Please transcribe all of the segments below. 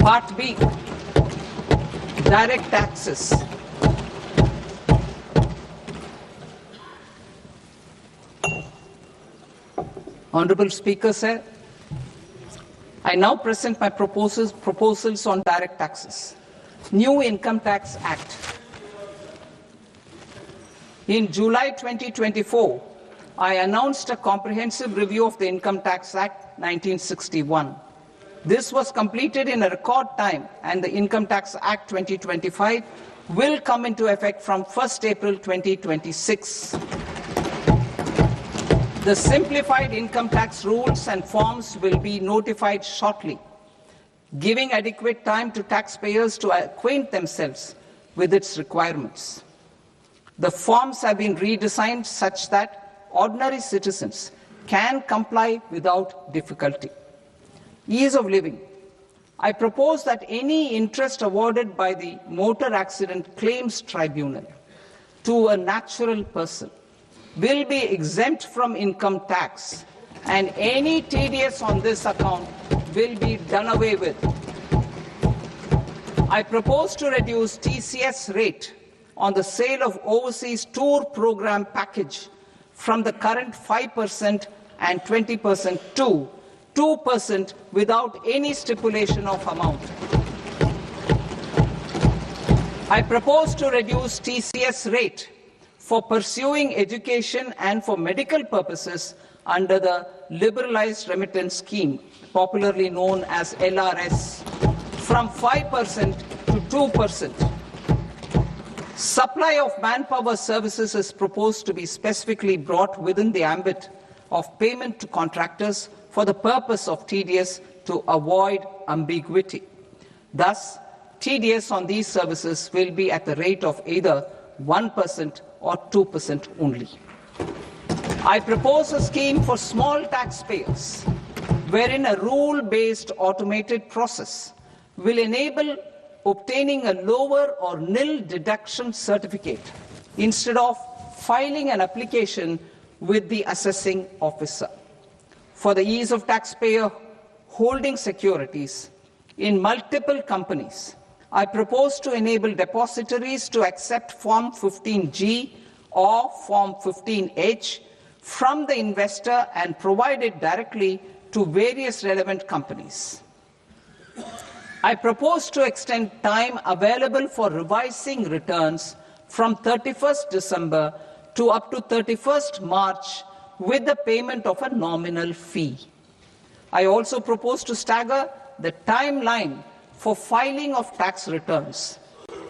Part B, direct taxes. Honorable Speaker, sir, I now present my proposals on direct taxes. New Income Tax Act. In July 2024, I announced a comprehensive review of the Income Tax Act 1961. This was completed in a record time, and the Income Tax Act 2025 will come into effect from 1st April 2026. The simplified income tax rules and forms will be notified shortly, giving adequate time to taxpayers to acquaint themselves with its requirements. The forms have been redesigned such that ordinary citizens can comply without difficulty. Ease of living. I propose that any interest awarded by the Motor Accident Claims Tribunal to a natural person will be exempt from income tax, and any TDS on this account will be done away with. I propose to reduce TCS rate on the sale of overseas tour program package from the current 5% and 20% to 2% without any stipulation of amount. I propose to reduce TCS rate for pursuing education and for medical purposes under the Liberalized Remittance Scheme, popularly known as LRS, from 5% to 2%. Supply of manpower services is proposed to be specifically brought within the ambit of payment to contractors for the purpose of TDS to avoid ambiguity. Thus, TDS on these services will be at the rate of either 1% or 2% only. I propose a scheme for small taxpayers, wherein a rule-based automated process will enable obtaining a lower or nil deduction certificate instead of filing an application with the assessing officer. For the ease of taxpayer holding securities in multiple companies, I propose to enable depositories to accept Form 15G or Form 15H from the investor and provide it directly to various relevant companies. I propose to extend time available for revising returns from 31st December to up to 31st March with the payment of a nominal fee. I also propose to stagger the timeline for filing of tax returns.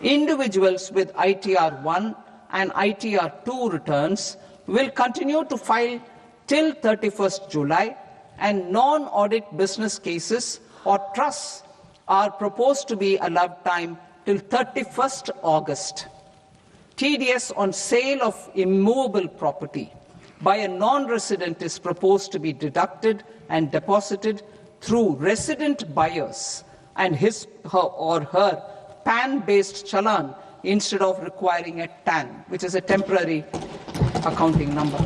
Individuals with ITR 1 and ITR 2 returns will continue to file till 31st July, and non-audit business cases or trusts are proposed to be allowed time till 31st August. TDS on sale of immovable property by a non-resident is proposed to be deducted and deposited through resident buyers and his or her PAN-based challan instead of requiring a TAN, which is a temporary accounting number.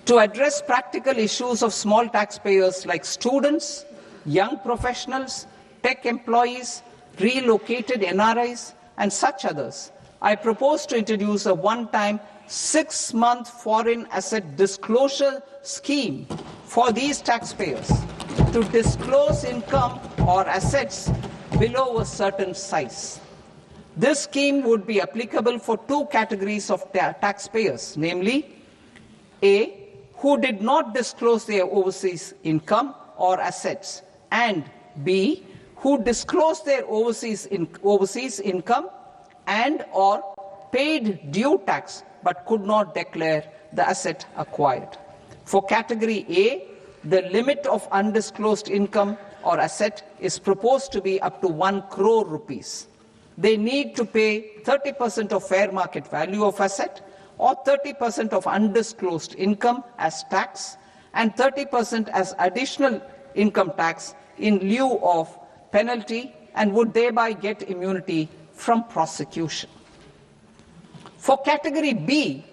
To address practical issues of small taxpayers like students, young professionals, tech employees, relocated NRIs, and such others, I propose to introduce a one-time 6-month foreign asset disclosure scheme for these taxpayers to disclose income or assets below a certain size. This scheme would be applicable for two categories of taxpayers, namely A, who did not disclose their overseas income or assets, and B, who disclosed their overseas income and or paid due tax but could not declare the asset acquired. For category A, the limit of undisclosed income or asset is proposed to be up to 1 crore rupees. They need to pay 30% of fair market value of asset or 30% of undisclosed income as tax and 30% as additional income tax in lieu of penalty, and would thereby get immunity from prosecution. For category B,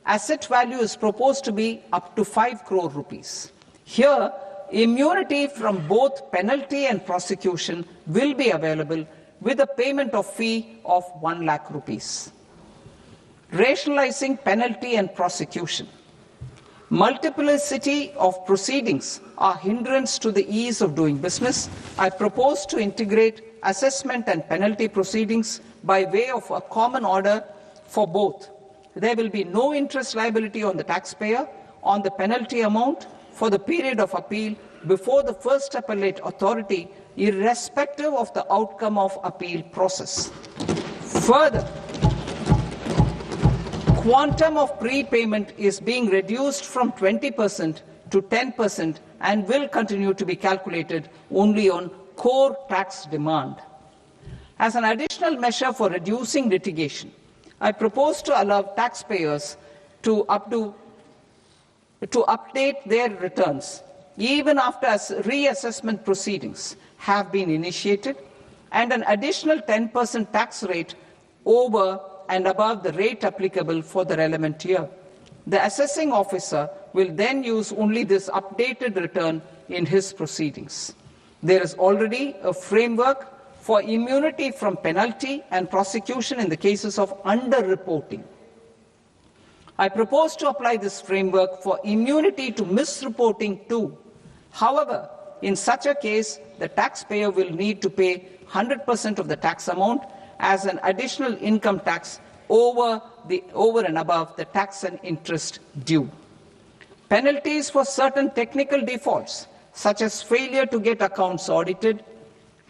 asset value is proposed to be up to 5 crore rupees. Here, immunity from both penalty and prosecution will be available with a payment of fee of 1 lakh rupees. Rationalizing penalty and prosecution. Multiplicity of proceedings are hindrance to the ease of doing business. I propose to integrate assessment and penalty proceedings by way of a common order for both. There will be no interest liability on the taxpayer on the penalty amount for the period of appeal before the first appellate authority, irrespective of the outcome of appeal process. Further, quantum of prepayment is being reduced from 20% to 10% and will continue to be calculated only on core tax demand. As an additional measure for reducing litigation, I propose to allow taxpayers to update their returns even after reassessment proceedings have been initiated, and an additional 10% tax rate over and above the rate applicable for the relevant year. The assessing officer will then use only this updated return in his proceedings. There is already a framework for immunity from penalty and prosecution in the cases of underreporting. I propose to apply this framework for immunity to misreporting too. However, in such a case, the taxpayer will need to pay 100% of the tax amount as an additional income tax over and above the tax and interest due. Penalties for certain technical defaults, such as failure to get accounts audited,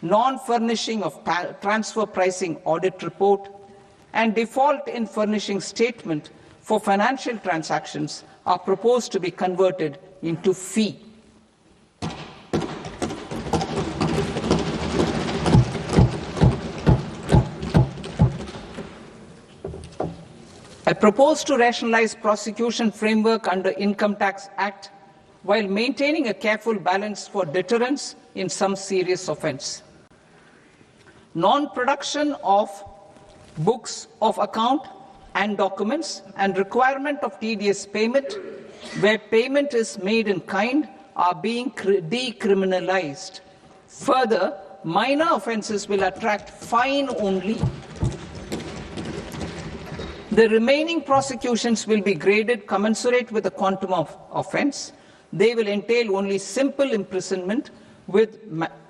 non-furnishing of transfer pricing audit report, and default in furnishing statement for financial transactions are proposed to be converted into fee. I propose to rationalize prosecution framework under Income Tax Act while maintaining a careful balance for deterrence in some serious offence. Non-production of books of account and documents and requirement of TDS payment where payment is made in kind are being decriminalized. Further, minor offences will attract fine only. The remaining prosecutions will be graded commensurate with the quantum of offence. They will entail only simple imprisonment with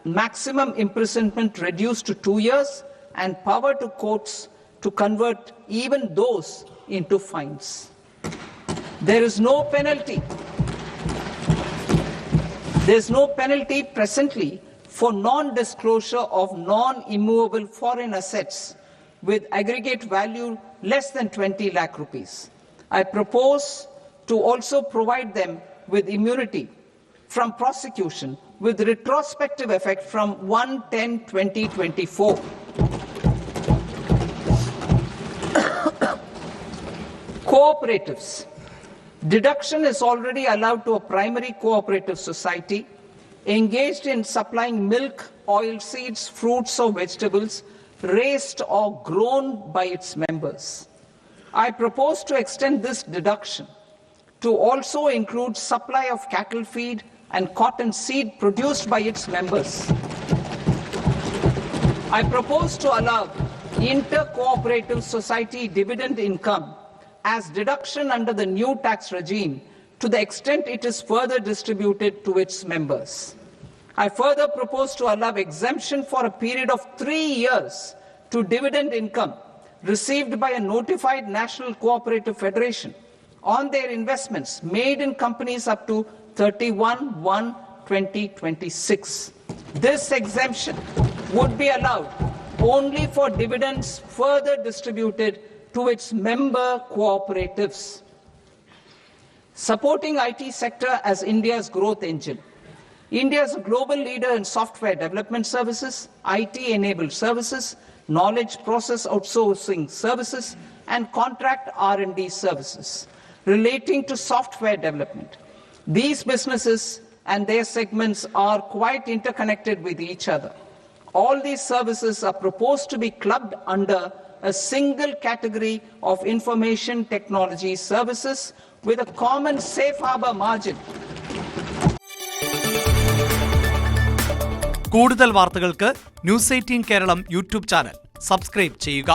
maximum imprisonment reduced to 2 years and power to courts to convert even those into fines. There is no penalty. There is no penalty presently for non-disclosure of non-immovable foreign assets with aggregate value less than 20 lakh rupees. I propose to also provide them with immunity from prosecution with retrospective effect from 1/10/2024. Cooperatives. Deduction is already allowed to a primary cooperative society engaged in supplying milk, oilseeds, fruits or vegetables raised or grown by its members. I propose to extend this deduction to also include supply of cattle feed and cotton seed produced by its members. I propose to allow inter-cooperative society dividend income as deduction under the new tax regime to the extent it is further distributed to its members. I further propose to allow exemption for a period of 3 years to dividend income received by a notified national cooperative federation on their investments made in companies up to 31/1/2026. This exemption would be allowed only for dividends further distributed to its member cooperatives. Supporting IT sector as India's growth engine. India is a global leader in software development services, IT-enabled services, knowledge process outsourcing services, and contract R&D services relating to software development. These businesses and their segments are quite interconnected with each other. All these services are proposed to be clubbed under a single category of information technology services with a common safe harbor margin. കൂടുതൽ വാർത്തകൾക്ക് news 18 Keralam YouTube channel subscribe ചെയ്യുക.